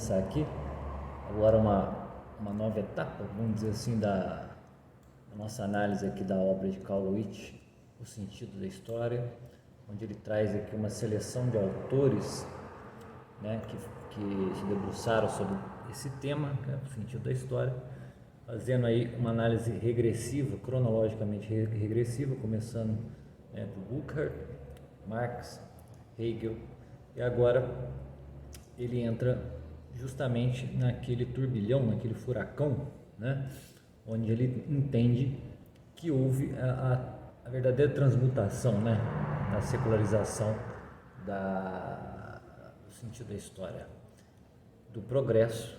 começar aqui agora uma nova etapa, vamos dizer assim, da nossa análise aqui da obra de Carl Lewis, O Sentido da História, onde ele traz aqui uma seleção de autores, né, que se debruçaram sobre esse tema, que é o sentido da história, fazendo aí uma análise regressiva, cronologicamente regressiva, começando do Burckhardt, Marx, Hegel, e agora ele entra justamente naquele turbilhão, naquele furacão, né, onde ele entende que houve a verdadeira transmutação, né, da secularização do sentido da história, do progresso,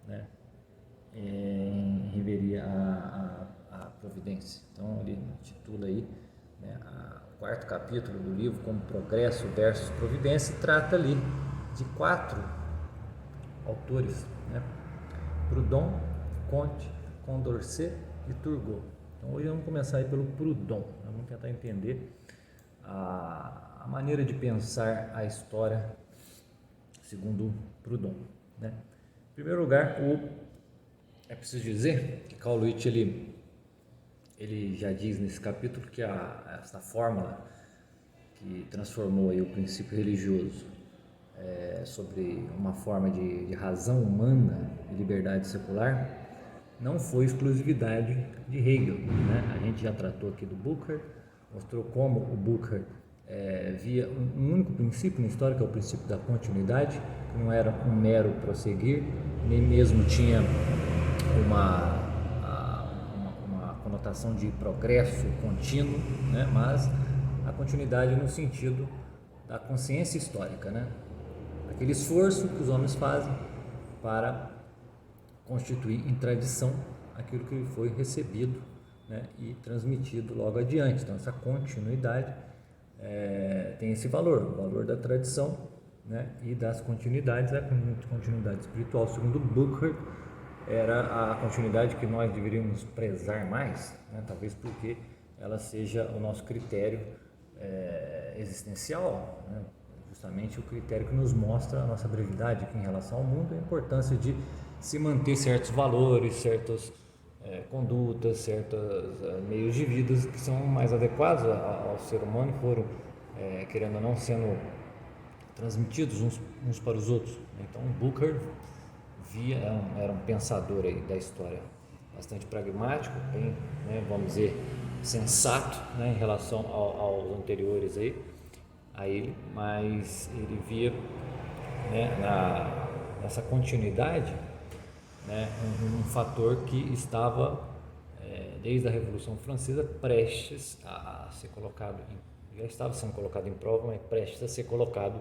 né, em reveria a providência. Então ele titula aí, né, o quarto capítulo do livro como Progresso versus Providência, e trata ali de 4 autores, né, Proudhon, Comte, Condorcet e Turgot. Então hoje vamos começar aí pelo Proudhon. Vamos tentar entender a maneira de pensar a história segundo Proudhon, né? Em primeiro lugar, é preciso dizer que Carl Lewis ele já diz nesse capítulo que essa fórmula que transformou aí o princípio religioso sobre uma forma de razão humana e liberdade secular não foi exclusividade de Hegel, né? A gente já tratou aqui do Burckhardt, mostrou como o Burckhardt via um único princípio na história, que é o princípio da continuidade, que não era um mero prosseguir, nem mesmo tinha uma conotação de progresso contínuo, né? Mas a continuidade no sentido da consciência histórica, né? Aquele esforço que os homens fazem para constituir em tradição aquilo que foi recebido, né, e transmitido logo adiante. Então essa continuidade tem esse valor, o valor da tradição, né, e das continuidades. A continuidade espiritual, segundo Burckhardt, era a continuidade que nós deveríamos prezar mais, né, talvez porque ela seja o nosso critério existencial, né, justamente o critério que nos mostra a nossa brevidade aqui em relação ao mundo, a importância de se manter certos valores, certas condutas, certos meios de vida que são mais adequados ao ser humano e foram, querendo ou não, sendo transmitidos uns para os outros. Então, Burckhardt era um pensador aí da história, bastante pragmático, bem, né, vamos dizer, sensato, né, em relação aos anteriores aí, a ele, mas ele via, né, nessa continuidade, né, um fator que estava desde a Revolução Francesa prestes a ser colocado já estava sendo colocado em prova, mas prestes a ser colocado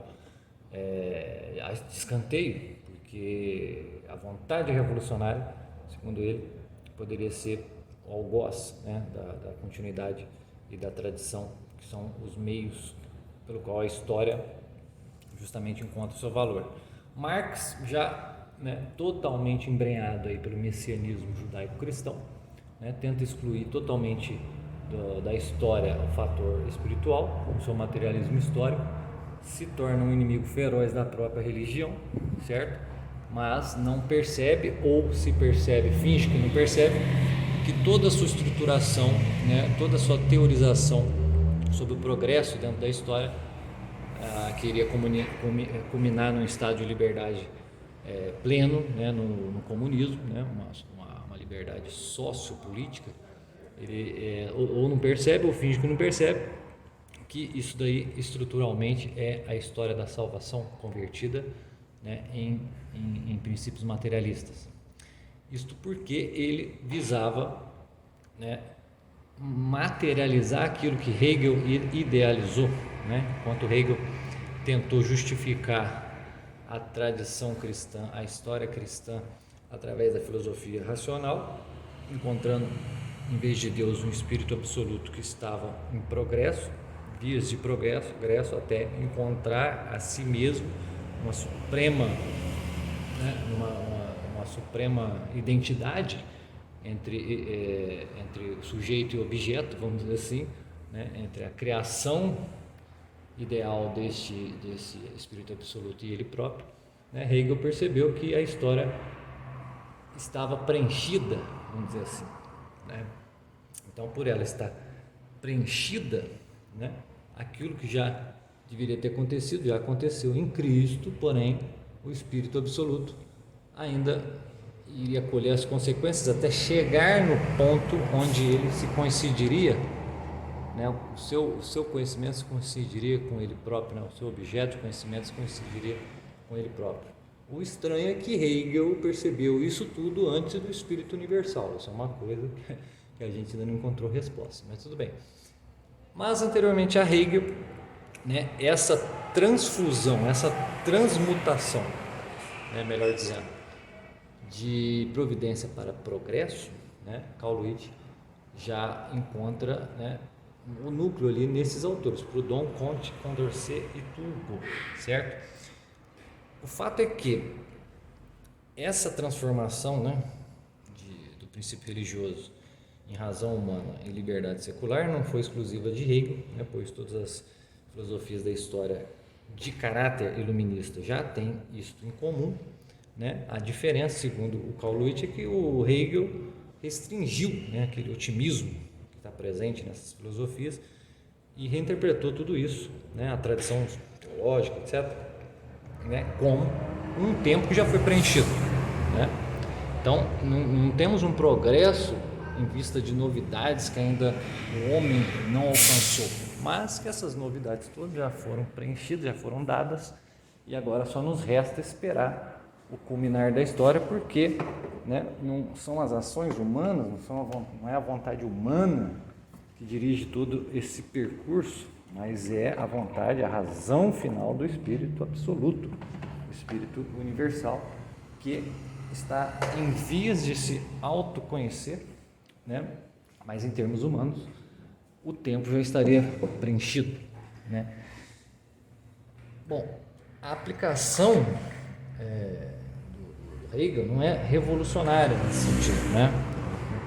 a escanteio, porque a vontade revolucionária, segundo ele, poderia ser o algoz, né, da continuidade e da tradição, que são os meios pelo qual a história justamente encontra o seu valor. Marx já, né, totalmente embrenhado aí pelo messianismo judaico-cristão, né, tenta excluir totalmente da história o fator espiritual, com seu materialismo histórico, se torna um inimigo feroz da própria religião, certo? Mas não percebe, ou se percebe, finge que não percebe, que toda a sua estruturação, né, toda a sua teorização sobre o progresso dentro da história que iria culminar num estado de liberdade pleno, né, no comunismo, né, uma liberdade sociopolítica. Ele ou não percebe, ou finge que não percebe, que isso daí estruturalmente é a história da salvação convertida, né, em princípios materialistas. Isto porque ele visava, né, materializar aquilo que Hegel idealizou, né? Enquanto Hegel tentou justificar a tradição cristã, a história cristã, através da filosofia racional, encontrando, em vez de Deus, um espírito absoluto que estava em progresso, vias de progresso, até encontrar a si mesmo uma suprema, né, uma suprema identidade entre sujeito e objeto, vamos dizer assim, né, entre a criação ideal desse espírito absoluto e ele próprio, né, Hegel percebeu que a história estava preenchida, vamos dizer assim, né? Então, por ela estar preenchida, né, aquilo que já deveria ter acontecido, já aconteceu em Cristo, porém o Espírito Absoluto ainda iria colher as consequências até chegar no ponto onde ele se coincidiria, né, o seu conhecimento se coincidiria com ele próprio, né, o seu objeto de conhecimento se coincidiria com ele próprio. O estranho é que Hegel percebeu isso tudo antes do Espírito Universal. Isso é uma coisa que a gente ainda não encontrou resposta, mas tudo bem. Mas anteriormente a Hegel, né, essa transfusão, essa transmutação, né, melhor dizendo, de providência para progresso, né, Carl Luiz já encontra, né, o núcleo ali nesses autores, Proudhon, Comte, Condorcet e Turgot, certo? O fato é que essa transformação, né, do princípio religioso em razão humana e liberdade secular não foi exclusiva de Hegel, né, pois todas as filosofias da história de caráter iluminista já têm isso em comum, né? A diferença, segundo o Carl Luiz, é que o Hegel restringiu, né, aquele otimismo que está presente nessas filosofias e reinterpretou tudo isso, né, a tradição teológica, etc., né, como um tempo que já foi preenchido, né? Então não temos um progresso em vista de novidades que ainda o homem não alcançou, mas que essas novidades todas já foram preenchidas, já foram dadas, e agora só nos resta esperar o culminar da história, porque, né, não são as ações humanas, não é a vontade humana que dirige todo esse percurso, mas é a vontade, a razão final do Espírito Absoluto, o Espírito Universal, que está em vias de se autoconhecer, né? Mas em termos humanos, o tempo já estaria preenchido, né? Bom, a aplicação do Hegel não é revolucionária nesse sentido, né?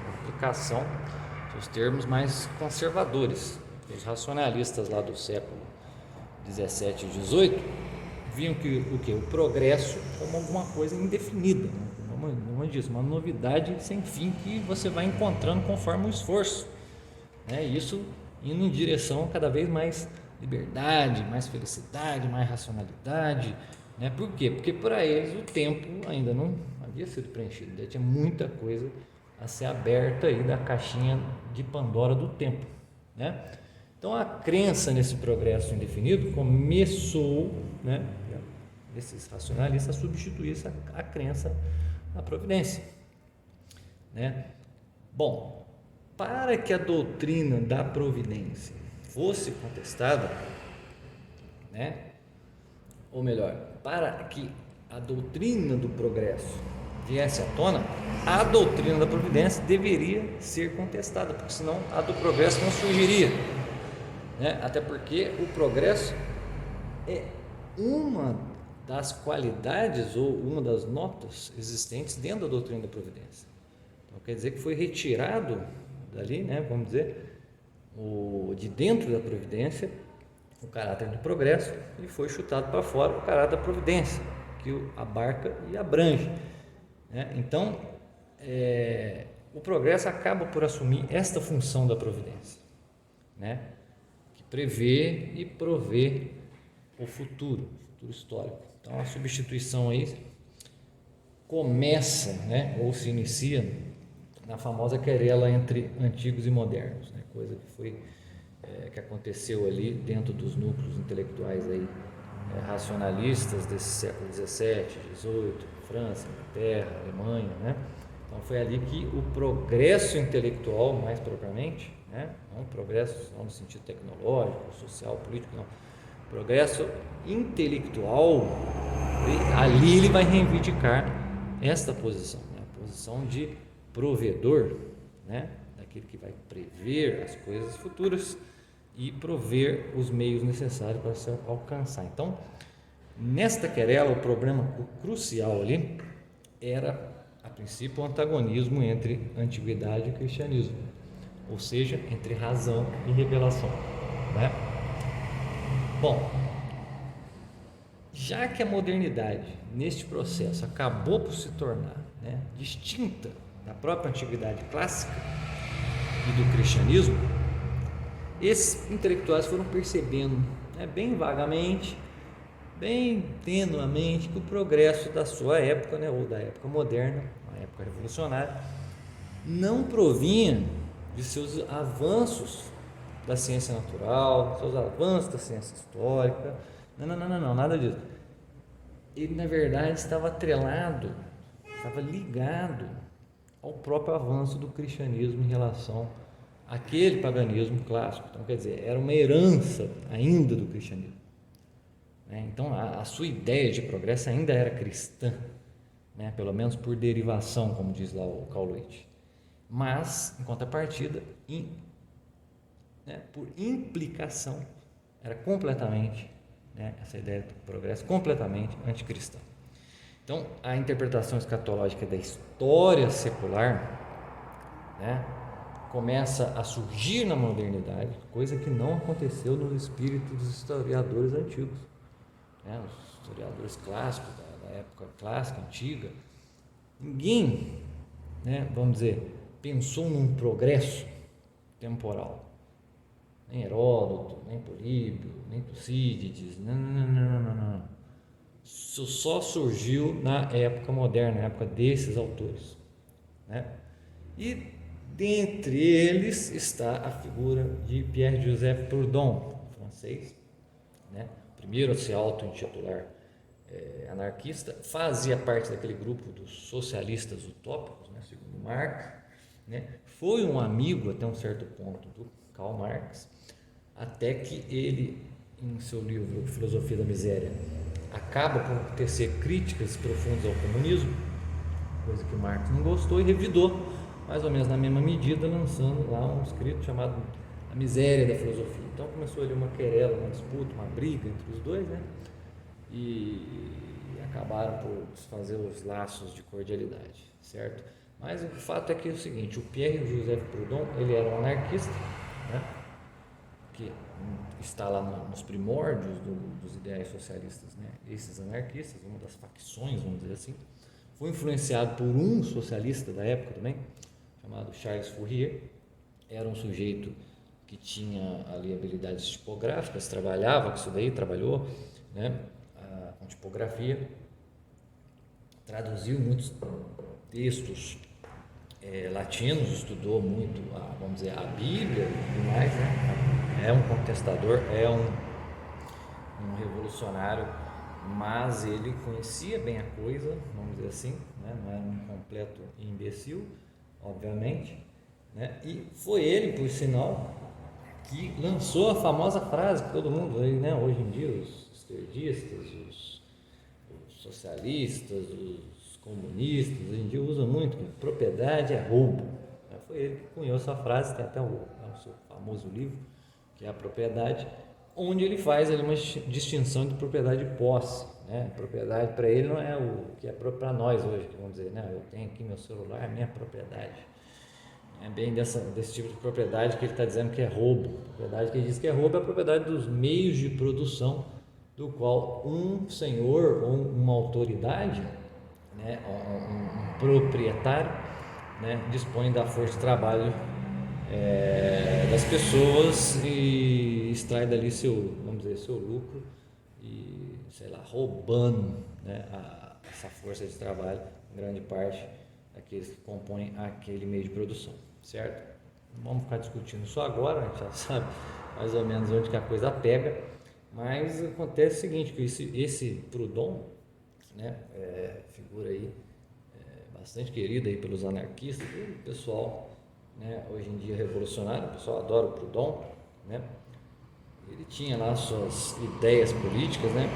A aplicação dos termos mais conservadores. Os racionalistas lá do século 17 e 18 viam que o progresso como alguma coisa indefinida, né? Uma novidade sem fim que você vai encontrando conforme o esforço, né? Isso indo em direção a cada vez mais liberdade, mais felicidade, mais racionalidade, né? Por quê? Porque para eles o tempo ainda não havia sido preenchido, ainda tinha muita coisa a ser aberta aí da caixinha de Pandora do tempo, né? Então a crença nesse progresso indefinido começou, né, esses racionalistas a substituir a crença na providência, né? Bom, para que a doutrina da providência fosse contestada, né, ou melhor, para que a doutrina do progresso viesse à tona, a doutrina da providência deveria ser contestada, porque senão a do progresso não surgiria, né? Até porque o progresso é uma das qualidades ou uma das notas existentes dentro da doutrina da providência. Então quer dizer que foi retirado dali, né, vamos dizer, de dentro da providência o caráter do progresso e foi chutado para fora o caráter da providência, que o abarca e abrange, né? Então o progresso acaba por assumir esta função da providência, né, que prevê e provê o futuro histórico. Então a substituição aí começa, né, ou se inicia na famosa querela entre antigos e modernos, né, coisa que foi que aconteceu ali dentro dos núcleos intelectuais aí, racionalistas desse século XVII, XVIII, França, Inglaterra, Alemanha, né? Então foi ali que o progresso intelectual, mais propriamente, né, não progresso não no sentido tecnológico, social, político, não, progresso intelectual, ali ele vai reivindicar esta posição, né, a posição de provedor, né, daquele que vai prever as coisas futuras e prover os meios necessários para se alcançar. Então, nesta querela, o problema crucial ali era, a princípio, o antagonismo entre antiguidade e cristianismo, ou seja, entre razão e revelação, né? Bom, já que a modernidade, neste processo, acabou por se tornar, né, distinta da própria antiguidade clássica e do cristianismo, esses intelectuais foram percebendo, né, bem vagamente, bem tenuamente, que o progresso da sua época, né, ou da época moderna, uma época revolucionária, não provinha de seus avanços da ciência natural, seus avanços da ciência histórica. Não, nada disso. Ele, na verdade, estava atrelado, estava ligado ao próprio avanço do cristianismo em relação àquele paganismo clássico. Então, quer dizer, era uma herança ainda do cristianismo, né? Então, a sua ideia de progresso ainda era cristã, né? Pelo menos por derivação, como diz lá o Carl Leite. Mas, em contrapartida, por implicação, era completamente, né, essa ideia do progresso, completamente anticristã. Então, a interpretação escatológica da história secular, né, começa a surgir na modernidade, coisa que não aconteceu no espírito dos historiadores antigos, né, os historiadores clássicos, da época clássica, antiga. Ninguém, né, vamos dizer, pensou num progresso temporal. Nem Heródoto, nem Políbio, nem Tucídides, não. Isso só surgiu na época moderna, na época desses autores, né? E dentre eles está a figura de Pierre-Joseph Proudhon, francês, né? Primeiro a se auto-intitular anarquista, fazia parte daquele grupo dos socialistas utópicos, né, segundo Marx, né? Foi um amigo até um certo ponto do Karl Marx, até que ele, em seu livro Filosofia da Miséria, acaba por tecer críticas profundas ao comunismo, coisa que Marx não gostou, e revidou, mais ou menos na mesma medida, lançando lá um escrito chamado A Miséria da Filosofia. Então começou ali uma querela, uma disputa, uma briga entre os dois, né? E acabaram por desfazer os laços de cordialidade, certo? Mas o fato é que é o seguinte: o Pierre-Joseph Proudhon, ele era um anarquista, né, que está lá nos primórdios dos ideais socialistas, né? Esses anarquistas, uma das facções, vamos dizer assim, foi influenciado por um socialista da época também, chamado Charles Fourier. Era um sujeito que tinha ali habilidades tipográficas, trabalhava com isso daí, trabalhou, né, com tipografia, traduziu muitos textos latinos, estudou muito, vamos dizer, a Bíblia e tudo mais, né? É um contestador, é um revolucionário, mas ele conhecia bem a coisa, vamos dizer assim, né? Não era um completo imbecil, obviamente, né? E foi ele, por sinal, que lançou a famosa frase que todo mundo, né, hoje em dia, os esquerdistas, os socialistas, os comunistas, hoje em dia usam muito, que propriedade é roubo. Foi ele que cunhou essa frase, tem até o seu famoso livro, que é A Propriedade, onde ele faz ali uma distinção entre propriedade e posse, né? Propriedade para ele não é o que é para nós hoje, que vamos dizer, né? Eu tenho aqui meu celular, é minha propriedade. É bem desse tipo de propriedade que ele está dizendo que é roubo. A propriedade que ele diz que é roubo é a propriedade dos meios de produção, do qual um senhor ou uma autoridade, né, um proprietário, né, dispõe da força de trabalho das pessoas e extrai dali vamos dizer, seu lucro, e, sei lá, roubando, né, essa força de trabalho, em grande parte daqueles que compõem aquele meio de produção, certo? Não vamos ficar discutindo isso agora, a gente já sabe mais ou menos onde que a coisa pega, mas acontece o seguinte, que esse Proudhon, né, figura aí bastante querida aí pelos anarquistas, o pessoal, né, hoje em dia revolucionário, o pessoal adora o Proudhon, né? Ele tinha lá suas ideias políticas, né?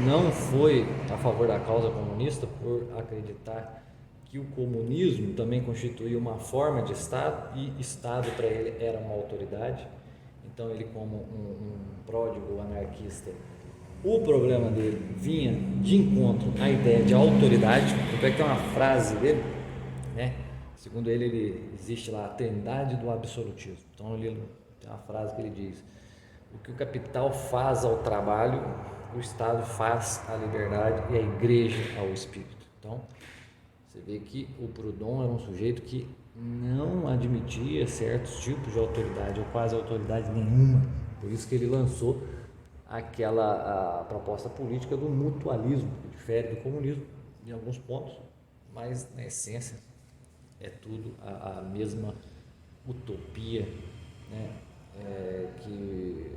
Não foi a favor da causa comunista por acreditar que o comunismo também constituía uma forma de Estado, e Estado para ele era uma autoridade. Então ele, como um pródigo anarquista, o problema dele vinha de encontro à ideia de autoridade. Tanto é que tem uma frase dele, né? Segundo ele existe lá a trindade do absolutismo. Então ele tem uma frase que ele diz: o que o capital faz ao trabalho, o Estado faz a liberdade e a igreja ao espírito. Então, você vê que o Proudhon era um sujeito que não admitia certos tipos de autoridade, ou quase autoridade nenhuma. Por isso que ele lançou a proposta política do mutualismo, que difere do comunismo em alguns pontos, mas na essência é tudo a mesma utopia, né? Que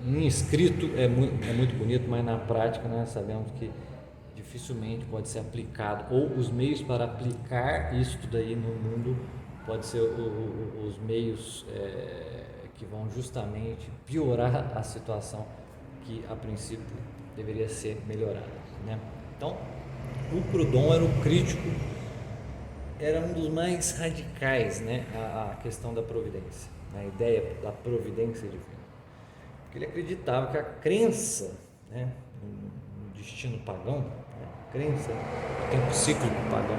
em escrito é muito bonito, mas na prática nós sabemos que dificilmente pode ser aplicado, ou os meios para aplicar isso daí no mundo pode ser os meios que vão justamente piorar a situação que a princípio deveria ser melhorada, né? Então, o Proudhon era o crítico, era um dos mais radicais, né, a questão da providência, a ideia da providência divina, porque ele acreditava que a crença, né, no destino pagão, né, a crença no tempo cíclico pagão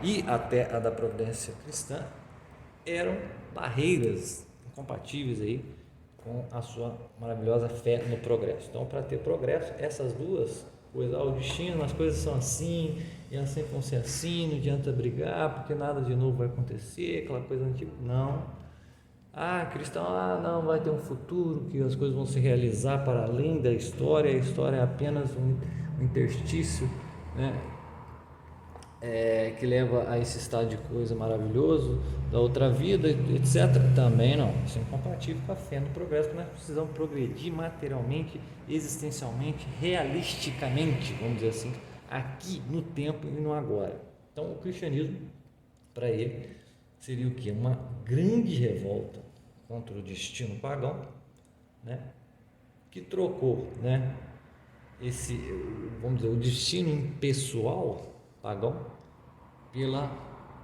e até a da providência cristã eram barreiras incompatíveis aí com a sua maravilhosa fé no progresso. Então, para ter progresso, essas duas coisas, o destino, as coisas são assim, e elas sempre vão ser assim, não adianta brigar, porque nada de novo vai acontecer, aquela coisa antiga, não. Cristão, não, vai ter um futuro, que as coisas vão se realizar para além da história, a história é apenas um interstício, né? Que leva a esse estado de coisa maravilhoso da outra vida, etc. Também não, isso é incompatível com a fé no progresso, porque nós precisamos progredir materialmente, existencialmente, realisticamente, vamos dizer assim, aqui no tempo e no agora. Então, o cristianismo, para ele, seria o quê? Uma grande revolta contra o destino pagão, né? Que trocou, né, vamos dizer, o destino impessoal pagão pela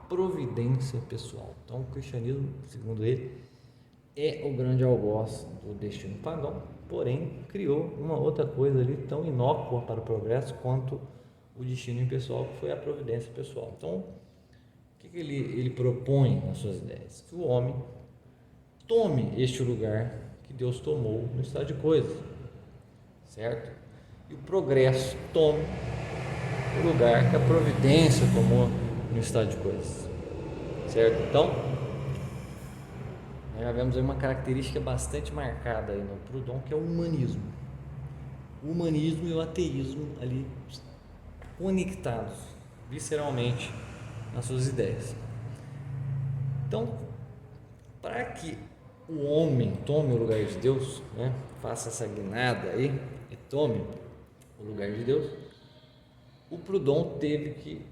providência pessoal. Então, o cristianismo, segundo ele, é o grande algoz do destino pagão, porém criou uma outra coisa ali tão inócua para o progresso quanto o destino impessoal, que foi a providência pessoal. Então, o que ele propõe nas suas ideias? Que o homem tome este lugar que Deus tomou no estado de coisas, certo? E o progresso tome o lugar que a providência tomou no estado de coisas, certo? Então, nós já vemos aí uma característica bastante marcada aí no Proudhon, que é o humanismo. O humanismo e o ateísmo ali conectados visceralmente nas suas ideias. Então, para que o homem tome o lugar de Deus, né, faça essa guinada aí e tome o lugar de Deus, o Proudhon teve que,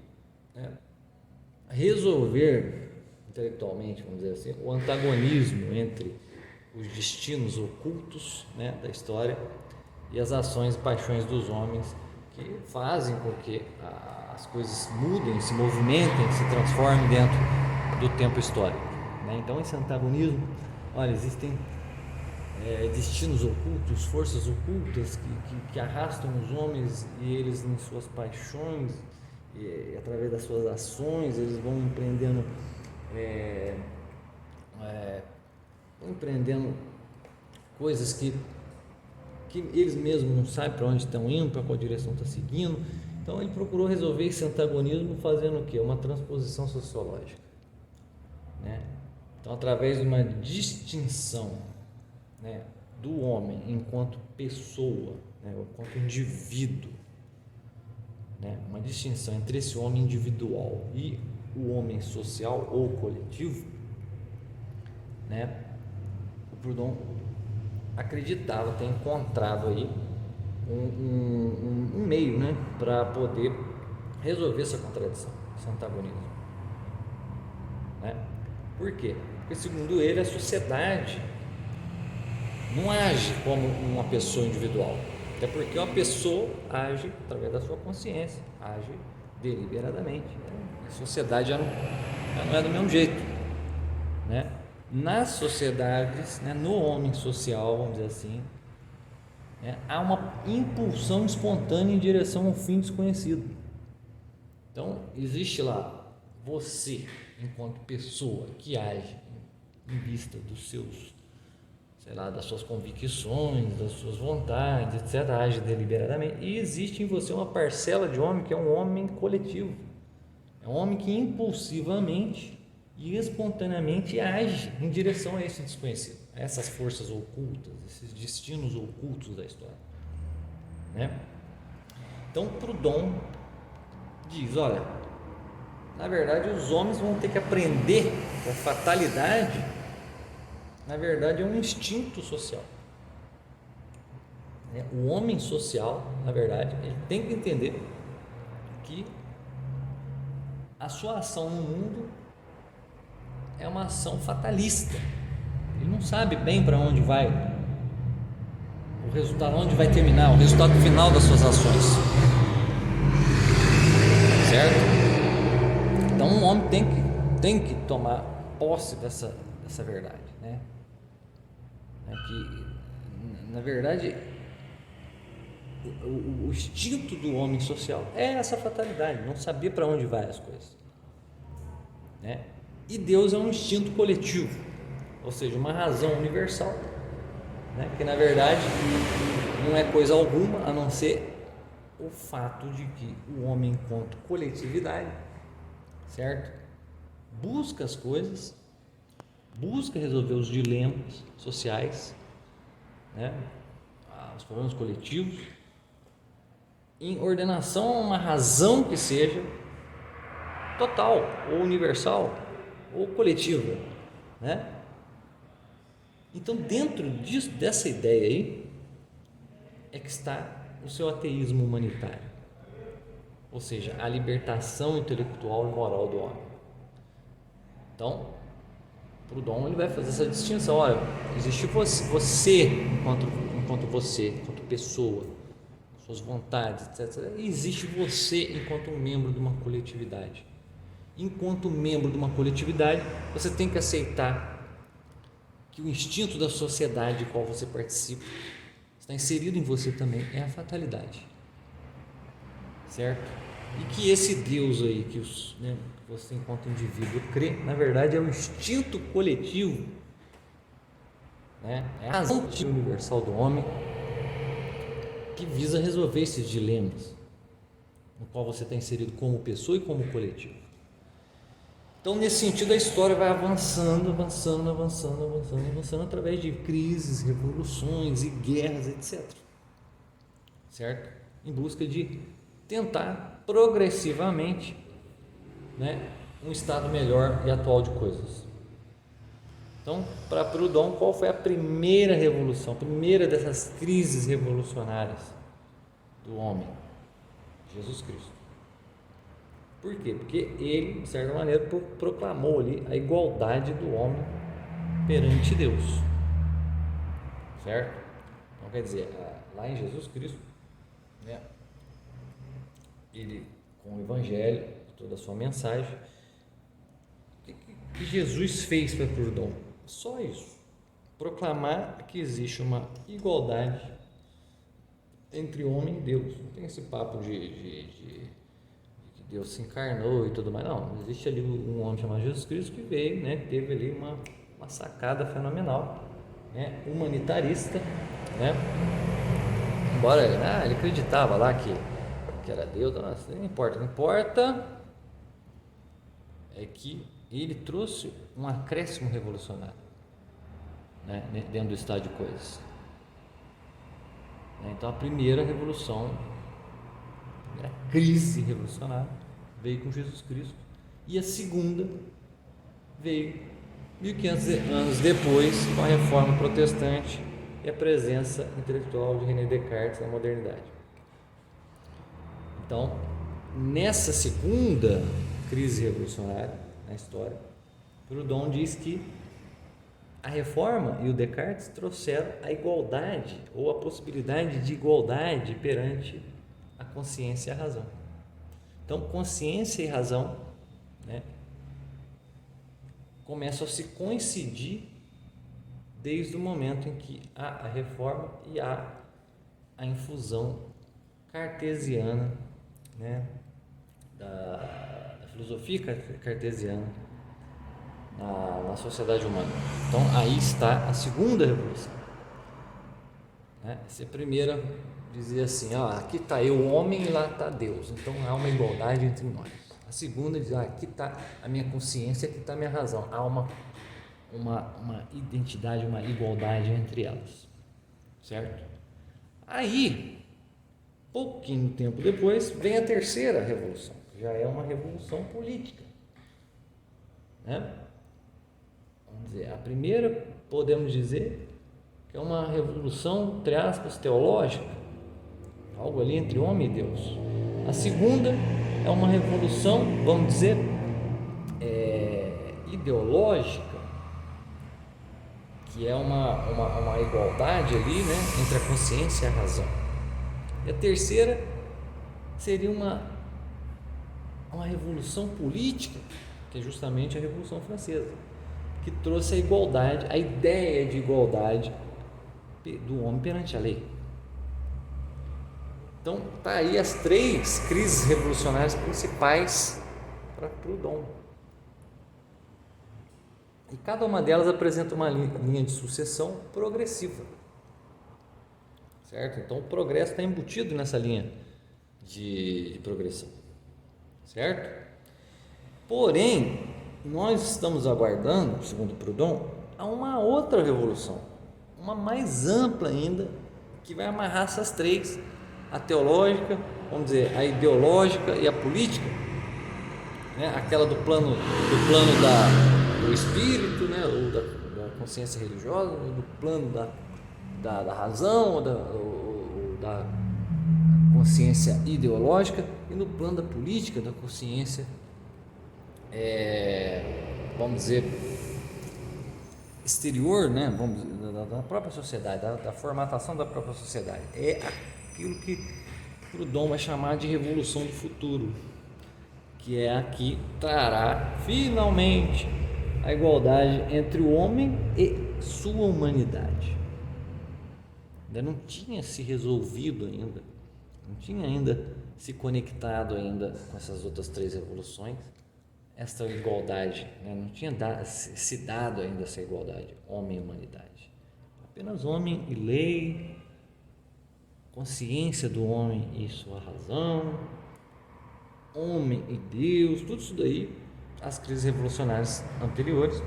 né, resolver intelectualmente, vamos dizer assim, o antagonismo entre os destinos ocultos, né, da história e as ações e paixões dos homens, que fazem com que as coisas mudem, se movimentem, se transformem dentro do tempo histórico, né? Então, esse antagonismo, olha, existem destinos ocultos, forças ocultas que arrastam os homens, e eles, em suas paixões, e através das suas ações, eles vão empreendendo coisas que eles mesmos não sabem para onde estão indo, para qual direção estão seguindo. Então, ele procurou resolver esse antagonismo fazendo o quê? Uma transposição sociológica, né? Então, através de uma distinção, né, do homem enquanto pessoa, né, enquanto indivíduo, né, uma distinção entre esse homem individual e o homem social ou coletivo, né, o Proudhon acreditava ter encontrado aí um meio, né, para poder resolver essa contradição, esse antagonismo, né? Por quê? Porque, segundo ele, a sociedade não age como uma pessoa individual, até porque uma pessoa age através da sua consciência, age deliberadamente. A sociedade já não é do mesmo jeito, né? Nas sociedades, né, no homem social, vamos dizer assim, né, há uma impulsão espontânea em direção a um fim desconhecido. Então, existe lá você, enquanto pessoa que age em vista dos seus sei lá, das suas convicções, das suas vontades, etc., age deliberadamente. E existe em você uma parcela de homem que é um homem coletivo. É um homem que impulsivamente e espontaneamente age em direção a esse desconhecido, a essas forças ocultas, esses destinos ocultos da história, né? Então, Proudhon diz, olha, na verdade os homens vão ter que aprender que a fatalidade, na verdade, é um instinto social. O homem social, na verdade, ele tem que entender que a sua ação no mundo é uma ação fatalista. Ele não sabe bem para onde vai o resultado, onde vai terminar o resultado final das suas ações, certo? Então um homem tem que tomar posse dessa verdade, né? Que na verdade o instinto do homem social é essa fatalidade, não saber para onde vai as coisas, né? E Deus é um instinto coletivo, ou seja, uma razão universal, né? Que na verdade não é coisa alguma a não ser o fato de que o homem, enquanto coletividade, certo, busca as coisas, busca resolver os dilemas sociais, né? Os problemas coletivos, em ordenação a uma razão que seja total, ou universal, ou coletiva, né? Então, dentro disso, dessa ideia aí, é que está o seu ateísmo humanitário, ou seja, a libertação intelectual e moral do homem. Então, Proudhon ele vai fazer essa distinção. Olha, existe você enquanto pessoa, suas vontades, etc. E existe você enquanto um membro de uma coletividade. Enquanto membro de uma coletividade, você tem que aceitar que o instinto da sociedade qual você participa está inserido em você também, é a fatalidade, certo? E que esse Deus aí que você enquanto indivíduo crê, na verdade é o instinto coletivo, né? É a razão universal do homem que visa resolver esses dilemas no qual você está inserido como pessoa e como coletivo. Então, nesse sentido, a história vai avançando através de crises, revoluções e guerras, etc. Certo? Em busca de tentar progressivamente, né, um estado melhor e atual de coisas. Então, para Proudhon, qual foi a primeira revolução, a primeira dessas crises revolucionárias do homem? Jesus Cristo. Por quê? Porque ele, de certa maneira, proclamou ali a igualdade do homem perante Deus, certo? Então, quer dizer, lá em Jesus Cristo, né, ele, com o Evangelho, toda a sua mensagem, o que Jesus fez para Proudhon? Só isso, proclamar que existe uma igualdade entre homem e Deus. Não tem esse papo de Deus se encarnou e tudo mais, não. Existe ali um homem chamado Jesus Cristo que veio, né, teve ali uma sacada fenomenal, né, humanitarista, né, embora ele acreditava lá que era Deus, não importa é que ele trouxe um acréscimo revolucionário, né, dentro do estado de coisas. Então a primeira revolução, a crise revolucionária, veio com Jesus Cristo, e a segunda veio 1500 anos depois com a Reforma Protestante e a presença intelectual de René Descartes na modernidade. Então, nessa segunda crise revolucionária na história, Proudhon diz que a Reforma e o Descartes trouxeram a igualdade, ou a possibilidade de igualdade perante a consciência e a razão. Então, consciência e razão, né, começam a se coincidir desde o momento em que há a reforma e há a infusão cartesiana, né, da filosofia cartesiana na sociedade humana. Então aí está a segunda revolução. Essa primeira dizia assim, aqui está eu, o homem, e lá está Deus, então há uma igualdade entre nós. A segunda diz, aqui está a minha consciência, aqui está a minha razão, há uma identidade, uma igualdade entre elas, certo? Aí, pouquinho tempo depois, vem a terceira revolução, que já é uma revolução política, Vamos dizer, a primeira podemos dizer que é uma revolução, entre aspas, teológica, algo ali entre homem e Deus. A segunda é uma revolução, vamos dizer, ideológica, que é uma igualdade ali, entre a consciência e a razão. E a terceira seria uma revolução política, que é justamente a Revolução Francesa, que trouxe a igualdade, a ideia de igualdade do homem perante a lei. Então, tá aí as 3 crises revolucionárias principais para Proudhon. E cada uma delas apresenta uma linha de sucessão progressiva, certo? Então, o progresso está embutido nessa linha de progressão, certo? Porém, nós estamos aguardando, segundo Proudhon, a uma outra revolução, uma mais ampla ainda, que vai amarrar essas 3, a teológica, vamos dizer, a ideológica e a política, aquela do plano do espírito, ou da consciência religiosa, do plano da razão, ou da consciência ideológica, e no plano da política, da consciência, vamos dizer, exterior, vamos dizer, da própria sociedade, da formatação da própria sociedade. É aquilo que Proudhon vai chamar de revolução do futuro, que é a que trará finalmente a igualdade entre o homem e sua humanidade. Ainda não tinha se resolvido ainda, não tinha ainda se conectado ainda com essas outras 3 revoluções, esta igualdade, não tinha se dado ainda essa igualdade, homem e humanidade. Apenas homem e lei, consciência do homem e sua razão, homem e Deus, tudo isso daí, as crises revolucionárias anteriores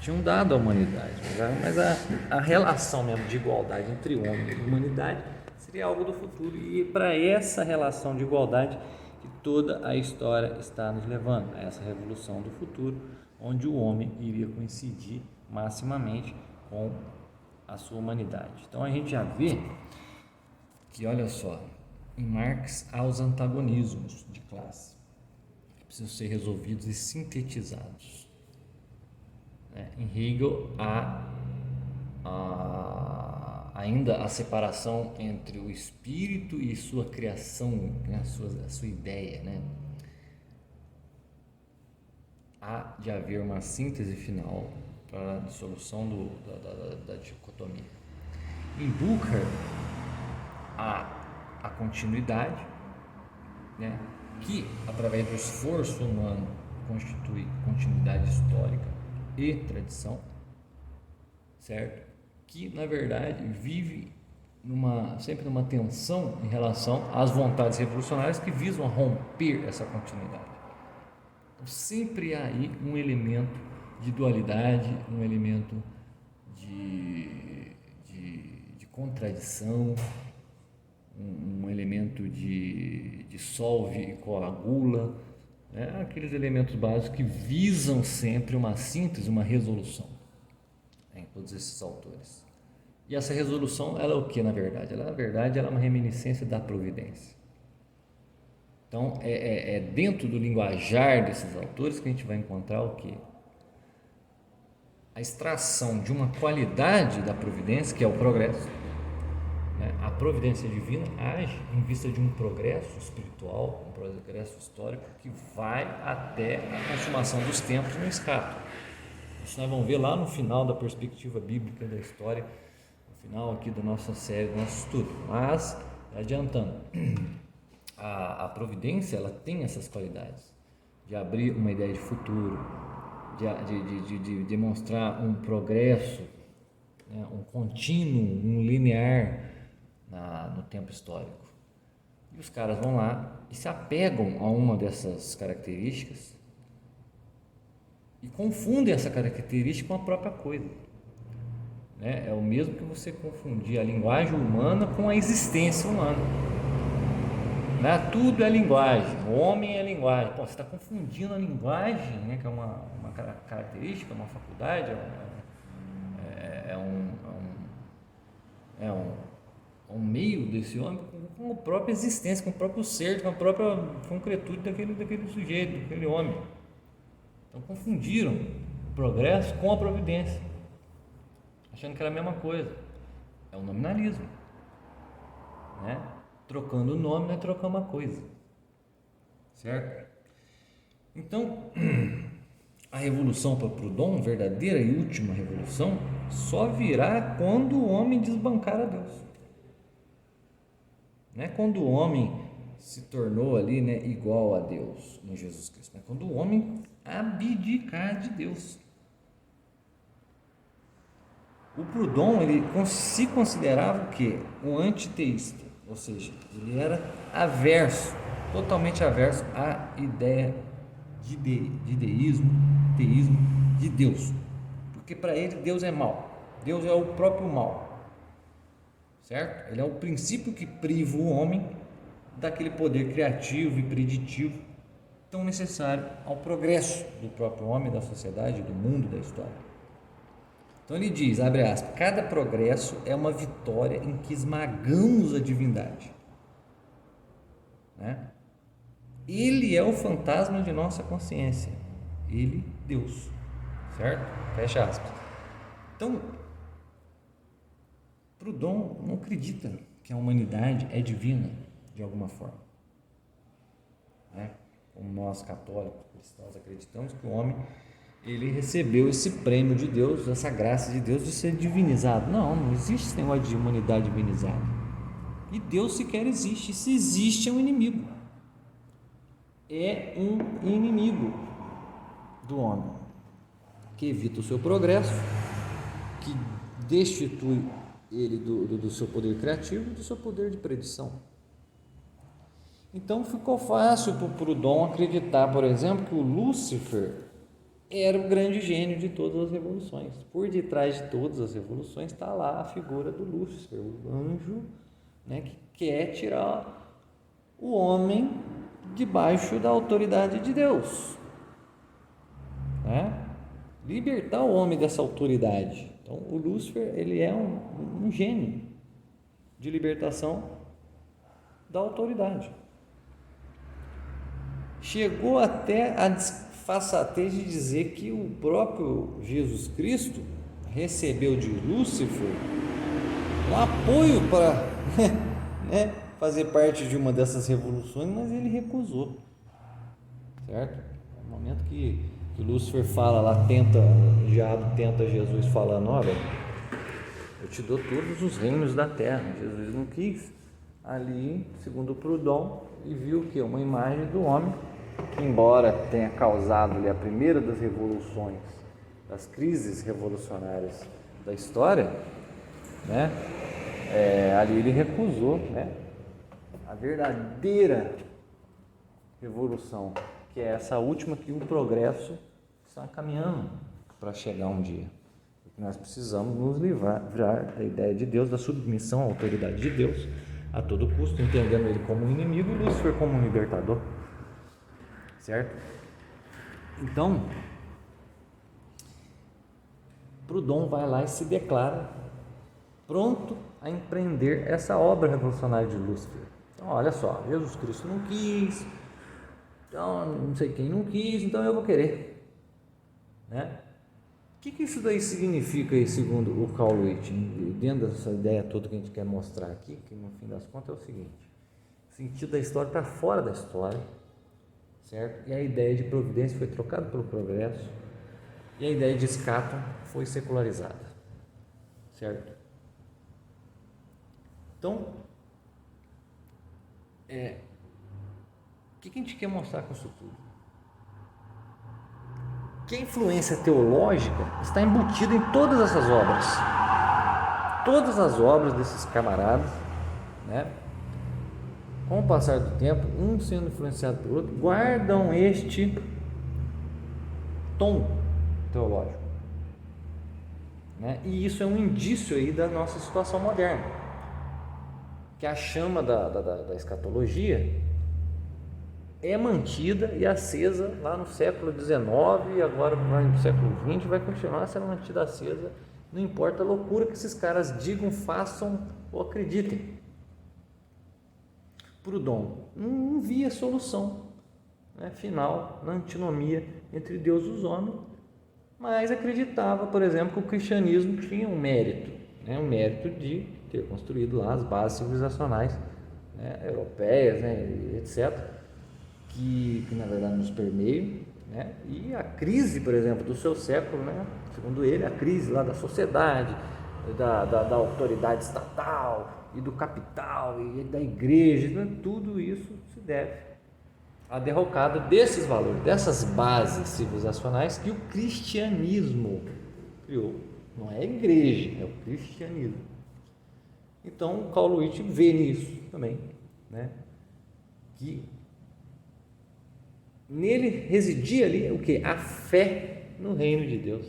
tinham dado à humanidade, mas a relação mesmo de igualdade entre homem e humanidade seria algo do futuro, e para essa relação de igualdade que toda a história está nos levando, a essa revolução do futuro, onde o homem iria coincidir maximamente com a sua humanidade. Então a gente já vê que, olha só, em Marx há os antagonismos de classe que precisam ser resolvidos e sintetizados. Em Hegel há ainda a separação entre o espírito e sua criação, a sua ideia, Há de haver uma síntese final para a dissolução da dicotomia. Em Durkheim há a continuidade, que através do esforço humano constitui continuidade histórica e tradição, certo? Que na verdade vive sempre numa tensão em relação às vontades revolucionárias que visam romper essa continuidade. Então, sempre há aí um elemento de dualidade, um elemento de contradição, um elemento de dissolve e coagula, aqueles elementos básicos que visam sempre uma síntese, uma resolução, em todos esses autores. E essa resolução, ela é o que, na verdade? Ela é uma reminiscência da providência. Então, é dentro do linguajar desses autores que a gente vai encontrar o que? A extração de uma qualidade da providência, que é o progresso. A providência divina age em vista de um progresso espiritual, um progresso histórico que vai até a consumação dos tempos no escape. Isso nós vamos ver lá no final da perspectiva bíblica da história, no final aqui da nossa série, do nosso estudo. Mas, adiantando, a providência, ela tem essas qualidades de abrir uma ideia de futuro, de demonstrar um progresso, né, um contínuo, um linear no tempo histórico. E os caras vão lá e se apegam a uma dessas características e confundem essa característica com a própria coisa. Né? É o mesmo que você confundir a linguagem humana com a existência humana. Né? Tudo é linguagem, o homem é linguagem. Pô, você está confundindo a linguagem, né, que é uma característica, uma faculdade, um meio desse homem com a própria existência, com o próprio ser, com a própria concretude daquele sujeito, daquele homem. Então confundiram o progresso com a providência, achando que era a mesma coisa. É o nominalismo, né? Trocando o nome, não é trocar uma coisa, certo? Então, a revolução para Proudhon, verdadeira e última revolução, só virá quando o homem desbancar a Deus. Não é quando o homem se tornou ali, né, igual a Deus em Jesus Cristo, mas quando o homem abdicar de Deus. O Proudhon, ele se considerava o quê? Um antiteísta, ou seja, ele era averso, totalmente averso à ideia de deísmo, teísmo de Deus, porque para ele Deus é mal, Deus é o próprio mal, certo? Ele é o princípio que priva o homem daquele poder criativo e preditivo tão necessário ao progresso do próprio homem, da sociedade, do mundo, da história. Então ele diz, abre aspas, cada progresso é uma vitória em que esmagamos a divindade, né? Ele é o fantasma de nossa consciência, ele, Deus, certo? Fecha aspas. Então, Proudhon não acredita que a humanidade é divina de alguma forma, né? Como nós católicos cristãos acreditamos que o homem, ele recebeu esse prêmio de Deus, essa graça de Deus de ser divinizado. Não existe esse negócio de humanidade divinizada. E Deus sequer existe. Se existe, é um inimigo. É um inimigo do homem, que evita o seu progresso, que destitui ele do seu poder criativo, do seu poder de predição. Então ficou fácil para o Proudhon acreditar, por exemplo, que o Lúcifer era o grande gênio de todas as revoluções. Por detrás de todas as revoluções está lá a figura do Lúcifer, o anjo, né, que quer tirar o homem debaixo da autoridade de Deus, né? Libertar o homem dessa autoridade. Então o Lúcifer, ele é um gênio de libertação da autoridade. Chegou até a desfaçatez de dizer que o próprio Jesus Cristo recebeu de Lúcifer um apoio para né, fazer parte de uma dessas revoluções, mas ele recusou, certo? No momento que Lúcifer fala lá, o diabo tenta Jesus falando, olha, eu te dou todos os reinos da terra. Jesus não quis. Ali, segundo Proudhon, e viu que uma imagem do homem que, embora tenha causado ali a primeira das revoluções, das crises revolucionárias da história, né? Ali ele recusou, né, a verdadeira revolução, que é essa última, que o progresso está caminhando para chegar um dia. Porque nós precisamos nos livrar da ideia de Deus, da submissão à autoridade de Deus a todo custo, entendendo ele como um inimigo e Lúcifer como um libertador, certo? Então, Proudhon vai lá e se declara pronto a empreender essa obra revolucionária de Lúcifer. Então, olha só, Jesus Cristo não quis, então não sei quem não quis, então eu vou querer, né? O que isso daí significa aí, segundo o Carl Whitting, dentro dessa ideia toda que a gente quer mostrar aqui, que no fim das contas é o seguinte: o sentido da história está fora da história, certo? E a ideia de providência foi trocada pelo progresso, e a ideia de escato foi secularizada, certo? Então, o que a gente quer mostrar com isso tudo? Porque a influência teológica está embutida em todas essas obras. Todas as obras desses camaradas, né, com o passar do tempo, um sendo influenciado pelo outro, guardam este tom teológico, né? E isso é um indício aí da nossa situação moderna, que a chama da escatologia é mantida e acesa lá no século XIX, e agora no século XX vai continuar sendo mantida acesa, não importa a loucura que esses caras digam, façam ou acreditem. Proudhon não via solução, né, final na antinomia entre Deus e os homens, mas acreditava, por exemplo, que o cristianismo tinha um mérito, né, um mérito de ter construído lá as bases civilizacionais, né, europeias, né, etc., que na verdade nos permeiam, né, e a crise, por exemplo, do seu século, né, segundo ele, a crise lá da sociedade, da autoridade estatal e do capital e da igreja, né, tudo isso se deve à derrocada desses valores, dessas bases civilizacionais que o cristianismo criou. Não é a igreja, é o cristianismo. Então, Carl Lewis vê nisso também, né, que nele residia ali o que? A fé no reino de Deus.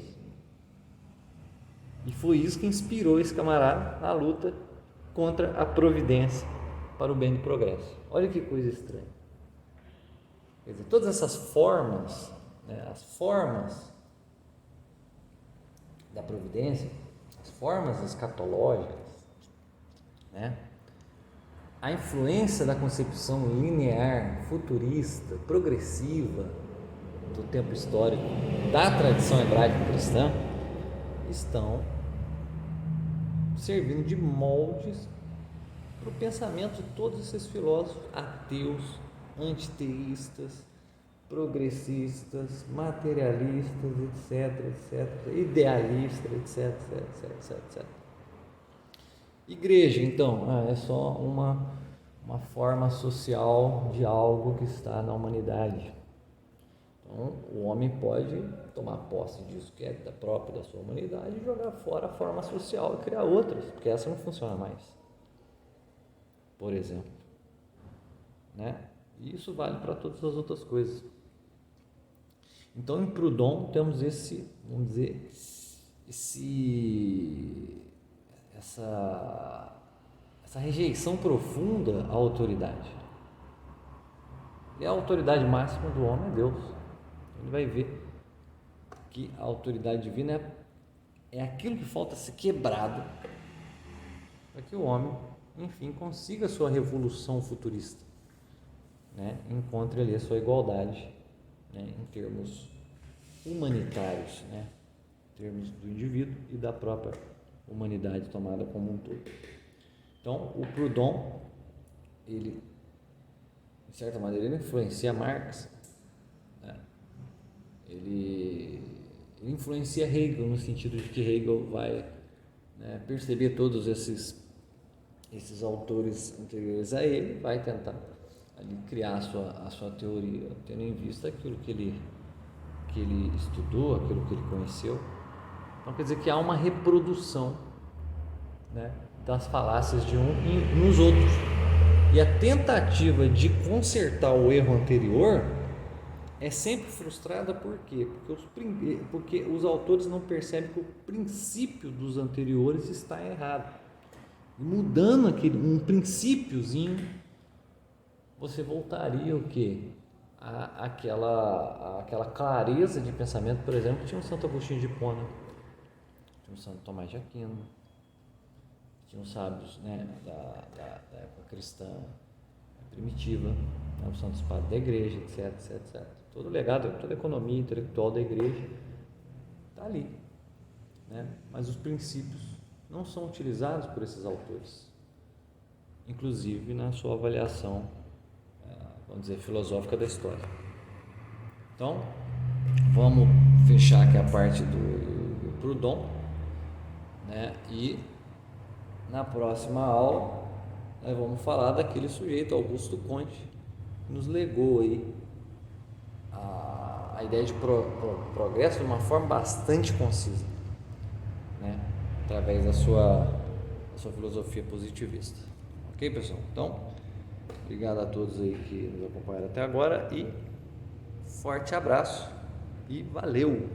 E foi isso que inspirou esse camarada na luta contra a providência para o bem do progresso. Olha que coisa estranha. Quer dizer, todas essas formas, né, as formas da providência, as formas escatológicas, né, a influência da concepção linear, futurista, progressiva do tempo histórico da tradição hebraica cristã estão servindo de moldes para o pensamento de todos esses filósofos ateus, antiteístas, progressistas, materialistas, etc., idealistas, etc. Igreja, então, é só uma forma social de algo que está na humanidade. Então, o homem pode tomar posse disso que é próprio da sua humanidade e jogar fora a forma social e criar outras, porque essa não funciona mais, por exemplo, né? E isso vale para todas as outras coisas. Então, em Proudhon temos vamos dizer, essa rejeição profunda à autoridade. E a autoridade máxima do homem é Deus. Ele vai ver que a autoridade divina é aquilo que falta ser quebrado para que o homem, enfim, consiga a sua revolução futurista, né? Encontre ali a sua igualdade, né, em termos humanitários, né, em termos do indivíduo e da própria humanidade tomada como um todo. Então, o Proudhon, ele, de certa maneira, ele influencia Marx, né? Ele influencia Hegel, no sentido de que Hegel vai, né, perceber todos esses autores anteriores a ele, vai tentar ali criar a sua teoria, tendo em vista aquilo que ele estudou, aquilo que ele conheceu. Então, quer dizer que há uma reprodução, né, das falácias de um nos outros. E a tentativa de consertar o erro anterior é sempre frustrada. Por quê? Porque os autores não percebem que o princípio dos anteriores está errado. E mudando um princípiozinho, você voltaria o quê? Aquela clareza de pensamento, por exemplo, que tinha o Santo Agostinho de Hipona, tinha o Santo Tomás de Aquino, tinha os sábios, né, da época cristã primitiva, né, os santos padres da igreja, etc. Todo o legado, toda a economia intelectual da igreja está ali, né? Mas os princípios não são utilizados por esses autores, inclusive na sua avaliação, vamos dizer, filosófica da história. Então, vamos fechar aqui a parte do Proudhon, né? E na próxima aula nós vamos falar daquele sujeito, Augusto Comte, que nos legou aí a a ideia de progresso de uma forma bastante concisa, né? Através da sua filosofia positivista. Ok, pessoal? Então, obrigado a todos aí que nos acompanharam até agora e forte abraço e valeu!